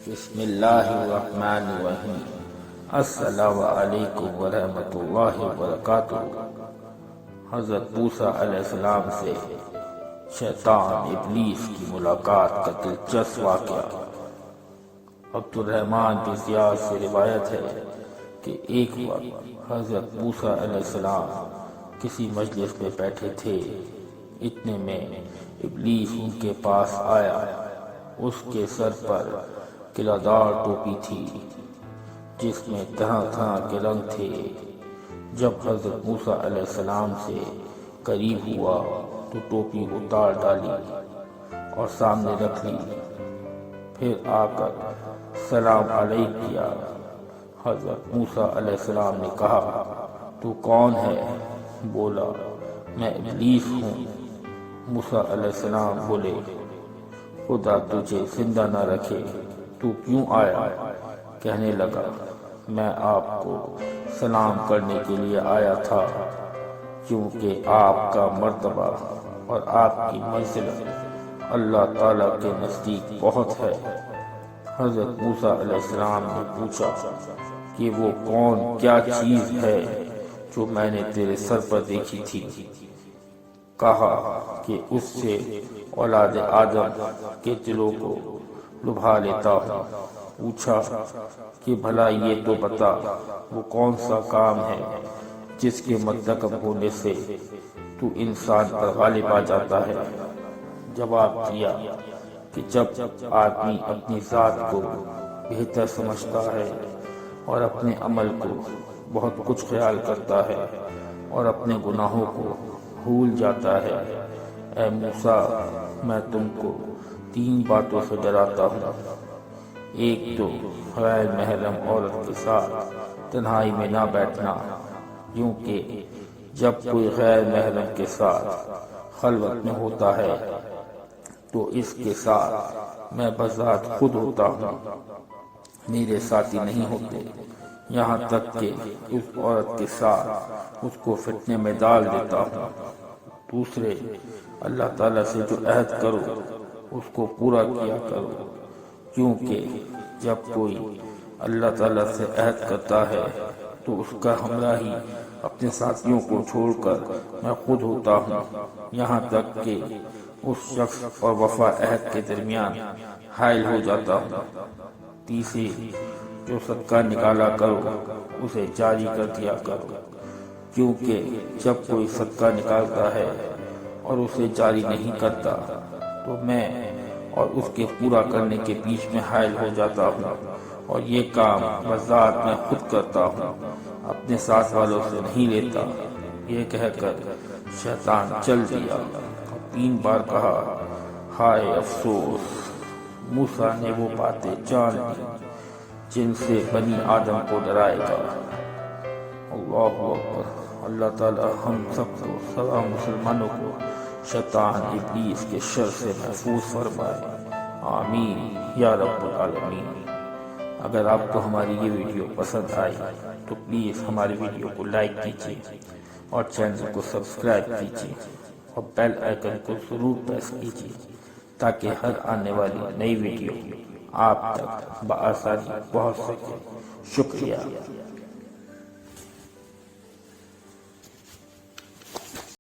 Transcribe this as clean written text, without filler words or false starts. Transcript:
بسم اللہ الرحمن الرحیم۔ السلام علیکم ورحمۃ اللہ وبرکاتہ۔ حضرت موسیٰ علیہ السلام سے شیطان ابلیس کی ملاقات کا دلچسپ واقعہ۔ عبد الرحمن بن زیاد سے روایت ہے کہ ایک وقت حضرت موسیٰ علیہ السلام کسی مجلس میں بیٹھے تھے، اتنے میں ابلیس ان کے پاس آیا۔ اس کے سر پر قلعہ دار ٹوپی تھی جس میں طرح طرح کے رنگ تھے۔ جب حضرت موسیٰ علیہ السلام سے قریب ہوا تو ٹوپی اتار ڈالی اور سامنے رکھ لی، پھر آ کر سلام علیک کیا۔ حضرت موسیٰ علیہ السلام نے کہا، تو کون ہے؟ بولا، میں ابلیس ہوں۔ موسیٰ علیہ السلام بولے، خدا تجھے زندہ نہ رکھے، تو کیوں آیا؟ کہنے لگا، میں آپ کو سلام کرنے کے لیے آیا تھا، کیونکہ آپ کا مرتبہ اور آپ کی منزلت اللہ تعالیٰ کے نزدیک بہت ہے۔ حضرت موسیٰ علیہ السلام نے پوچھا کہ وہ کون کیا چیز ہے جو میں نے تیرے سر پر دیکھی تھی؟ کہا کہ اس سے اولاد آدم کے دلوں کو لبھا لیتا ہوں۔ پوچھا کہ بھلا یہ تو بتا، وہ کون سا کام ہے جس کے مرتکب ہونے سے تو انسان پر غالب آ جاتا ہے؟ جواب دیا کہ جب آدمی اپنی ذات کو بہتر سمجھتا ہے اور اپنے عمل کو بہت کچھ خیال کرتا ہے اور اپنے گناہوں کو بھول جاتا ہے۔ اے موسیٰ، میں تم کو 3 باتوں سے ڈراتا ہوں۔ ایک تو غیر محرم عورت کے ساتھ تنہائی میں نہ بیٹھنا، کیونکہ جب کوئی غیر محرم کے ساتھ خلوت میں ہوتا ہے تو اس کے ساتھ میں بذات خود ہوتا ہوں، میرے ساتھی نہیں ہوتے، یہاں تک کہ اس عورت کے ساتھ اس کو فتنے میں ڈال دیتا ہوں۔ دوسرے، اللہ تعالیٰ سے جو عہد کرو اس کو پورا کیا کرو، کیونکہ جب کوئی اللہ تعالیٰ سے عہد کرتا ہے تو اس کا ہمراہی اپنے ساتھیوں کو چھوڑ کر میں خود ہوتا ہوں، یہاں تک کہ اس شخص اور وفا عہد کے درمیان حائل ہو جاتا ہوں۔ تیسری، جو صدقہ نکالا کرو اسے جاری کر دیا کرو، کیونکہ جب کوئی صدقہ نکالتا ہے اور اسے جاری نہیں کرتا تو میں اور اس کے پورا کرنے کے بیچ میں حائل ہو جاتا ہوں، اور یہ کام بذات میں خود کرتا ہوں، اپنے ساتھ والوں سے نہیں لیتا۔ یہ کہہ کر شیطان چل دیا اور 3 بار کہا، ہائے افسوس! موسیٰ نے وہ باتیں جان لی جن سے بنی آدم کو ڈرائے گا۔ اللہ اکبر۔ اللہ تعالی ہم سب کو، سب مسلمانوں کو شیطان ابلیس کے شر سے محفوظ فرمائے، آمین یا رب العالمین۔ اگر آپ کو ہماری یہ ویڈیو پسند آئی تو پلیز ہماری ویڈیو کو لائک کیجیے اور چینل کو سبسکرائب کیجیے اور بیل آئیکن کو ضرور پریس کیجیے تاکہ ہر آنے والی نئی ویڈیو آپ تک بآسانی پہنچ سکے۔ شکریہ۔